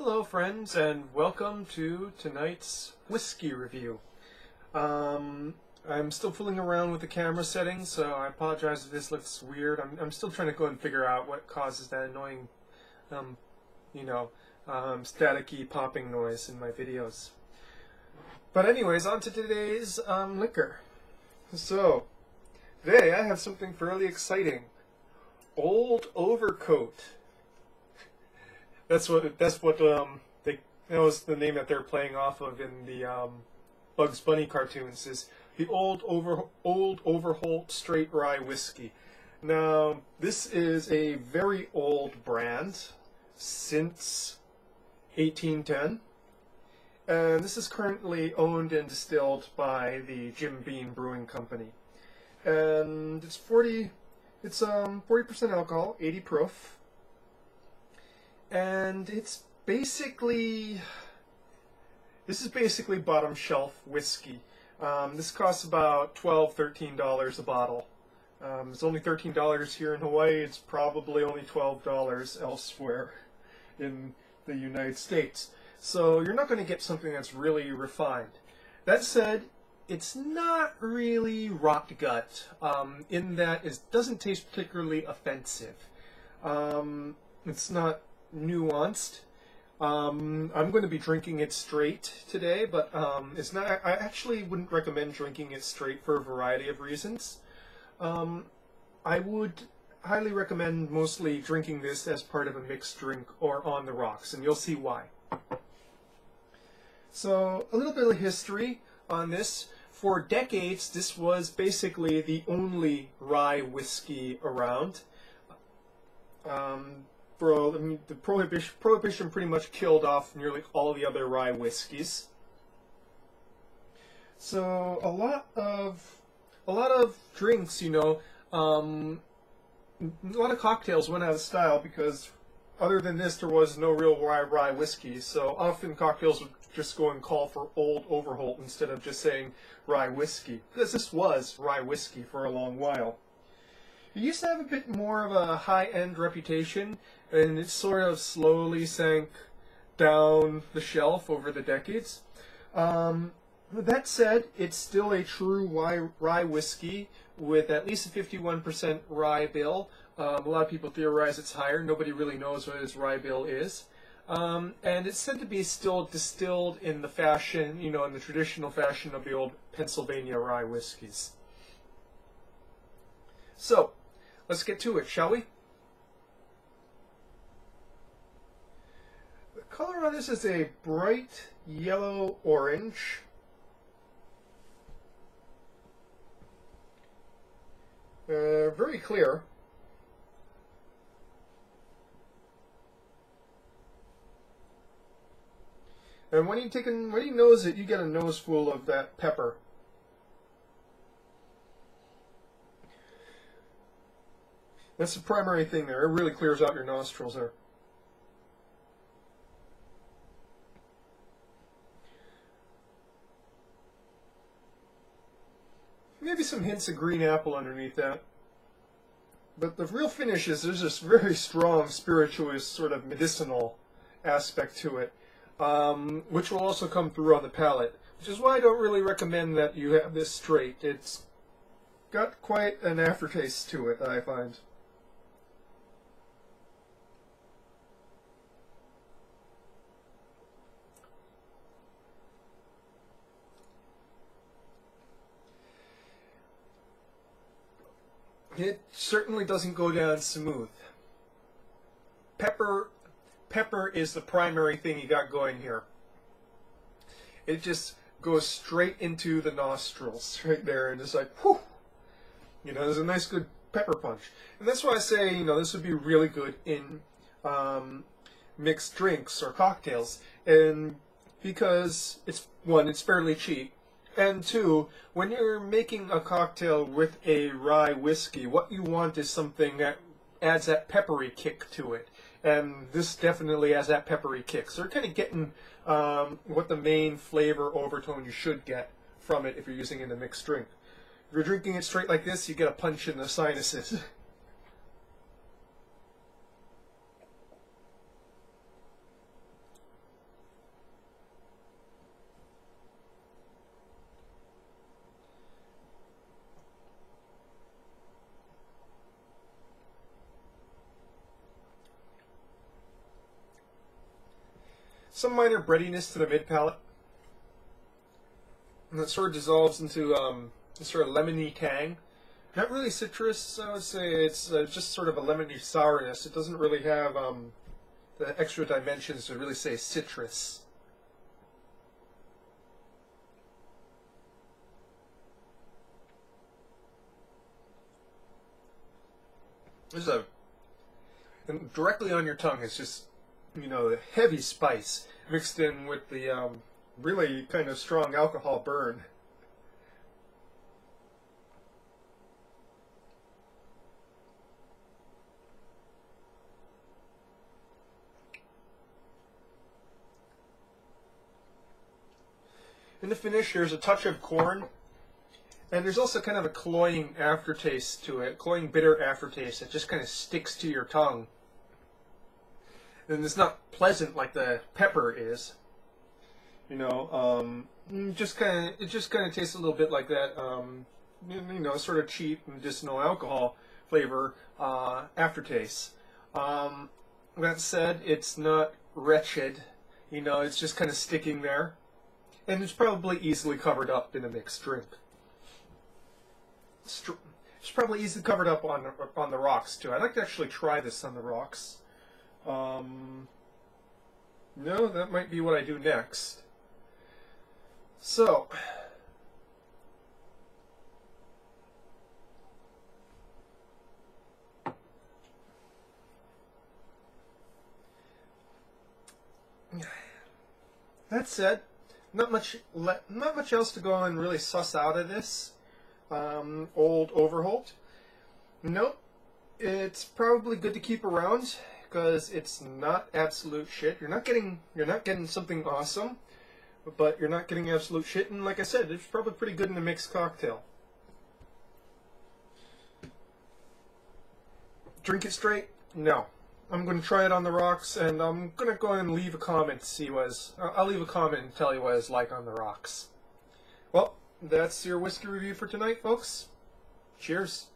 Hello friends, and welcome to tonight's whiskey review. I'm still fooling around with the camera settings, so I apologize if this looks weird. I'm still trying to go and figure out what causes that annoying, staticky popping noise in my videos. But anyways, on to today's liquor. So, today I have something fairly exciting. Old Overcoat. That was the name that they're playing off of in the Bugs Bunny cartoons, is the Old Overholt Straight Rye Whiskey. Now, this is a very old brand, since 1810, and this is currently owned and distilled by the Jim Beam Brewing Company. And it's 40% alcohol, 80 proof. And this is basically bottom shelf whiskey. This costs about $12, $13 a bottle. It's only $13 here in Hawaii. It's probably only $12 elsewhere in the United States. So you're not going to get something that's really refined. That said, it's not really rot gut, in that it doesn't taste particularly offensive. It's not nuanced. I'm going to be drinking it straight today, but it's not. I actually wouldn't recommend drinking it straight for a variety of reasons. I would highly recommend mostly drinking this as part of a mixed drink or on the rocks, and you'll see why. So, a little bit of history on this. For decades, this was basically the only rye whiskey around. The prohibition pretty much killed off nearly all the other rye whiskeys. So a lot of drinks, a lot of cocktails went out of style because other than this, there was no real rye whiskey. So often cocktails would just go and call for Old Overholt instead of just saying rye whiskey, because this was rye whiskey for a long while. It used to have a bit more of a high-end reputation, and it sort of slowly sank down the shelf over the decades. That said, it's still a true rye whiskey with at least a 51% rye bill. A lot of people theorize it's higher. Nobody really knows what its rye bill is. And it's said to be still distilled in the fashion, in the traditional fashion of the old Pennsylvania rye whiskeys. So, let's get to it, shall we? The color on this is a bright yellow orange. Very clear. And when you nose it, you get a nose full of that pepper. That's the primary thing there. It really clears out your nostrils there. Maybe some hints of green apple underneath that. But the real finish is there's this very strong spirituous sort of medicinal aspect to it, which will also come through on the palate, which is why I don't really recommend that you have this straight. It's got quite an aftertaste to it, I find. It certainly doesn't go down smooth. Pepper is the primary thing you got going here. It just goes straight into the nostrils right there, and it's like, whew! There's a nice good pepper punch. And that's why I say, this would be really good in mixed drinks or cocktails. And because it's fairly cheap. And two, when you're making a cocktail with a rye whiskey, what you want is something that adds that peppery kick to it. And this definitely has that peppery kick. So you're kind of getting what the main flavor overtone you should get from it if you're using it in a mixed drink. If you're drinking it straight like this, you get a punch in the sinuses. some minor breadiness to the mid palate. And it sort of dissolves into a sort of lemony tang. Not really citrus, I would say it's just sort of a lemony sourness. It doesn't really have the extra dimensions to really say citrus. And directly on your tongue, it's just, you know, the heavy spice mixed in with the really kind of strong alcohol burn. In the finish, there's a touch of corn, and there's also kind of a cloying aftertaste to it, cloying bitter aftertaste that just kind of sticks to your tongue. And it's not pleasant like the pepper is. You know, it just kind of tastes a little bit like that, you know, sort of cheap medicinal alcohol flavor aftertaste. That said, it's not wretched. You know, it's just kind of sticking there. And it's probably easily covered up in a mixed drink. It's probably easily covered up on the rocks too. I'd like to actually try this on the rocks. No, that might be what I do next. So, that said, not much else to go and really suss out of this old Overholt. Nope, it's probably good to keep around because it's not absolute shit. You're not getting something awesome, but you're not getting absolute shit. And like I said, it's probably pretty good in a mixed cocktail. Drink it straight? No. I'm going to try it on the rocks, and I'm going to go and leave a comment to see I'll leave a comment and tell you what it's like on the rocks. Well, that's your whiskey review for tonight, folks. Cheers.